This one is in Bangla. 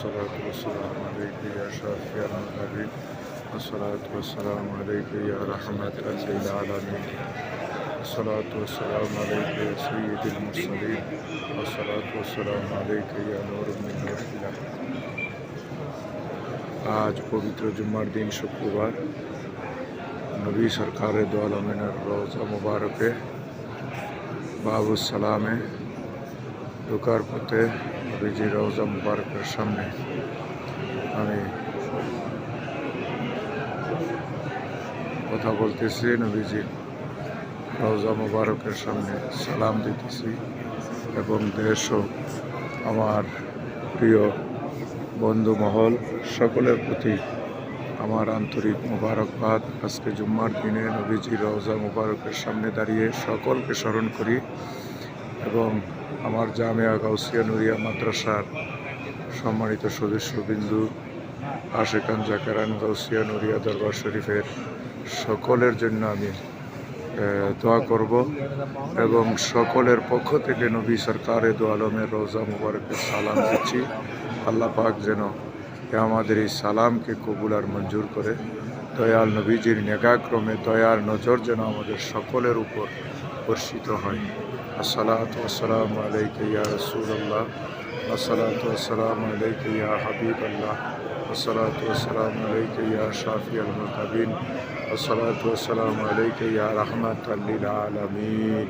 والصلاة والسلام عليك يا شافي المذنبين والصلاة والسلام عليك يا رحمة للعالمين والصلاة والسلام عليك يا سيد المرسلين والصلاة والسلام عليك يا نور من نور الله। आज पवित्र जुम्मार दिन शुक्रवार नबी सरकार दो आलमीনের রওজা মুবারকে বাবুস সালামে ঢোকার পথে নবীজি রওজা মুবারকের সামনে আমি কথা বলতেছি, নবীজি রওজা মুবারকের সামনে সালাম দিতেছি এবং দেশ ও আমার প্রিয় বন্ধু মহল সকলের প্রতি আমার আন্তরিক মোবারকবাদ। আজকে জুম্মার দিনে নবীজি রওজা মুবারকের সামনে দাঁড়িয়ে সকলকে স্মরণ করি এবং আমার জামিয়া গাউসিয়া নুরিয়া মাদ্রাসার সম্মানিত সদস্যবিন্দু আশেকান জাকেরান গাউসিয়া নুরিয়া দরবার শরীফের সকলের জন্য আমি দোয়া করব এবং সকলের পক্ষ থেকে নবী সরকারে দো আলমের রওজা মুবারকের সালাম দিচ্ছি। আল্লাহ পাক যেন আমাদের এই সালামকে কবুল আর মঞ্জুর করে, দয়াল নবীজির নেগাক্রমে দয়ার নজর যেন আমাদের সকলের উপর বর্ষিত হয়। আসসালাতু ওয়াসসালামু আলাইকা ইয়া রাসূলুল্লাহ, আসসালাতু ওয়াসসালামু আলাইকা ইয়া হাবিবাল্লাহ, আসসালাতু ওয়াসসালামু আলাইকা ইয়া শাফিয়াল মুযনিবিন, আসসালাতু ওয়াসসালামু আলাইকা ইয়া রাহমাতাল লিল আলামিন।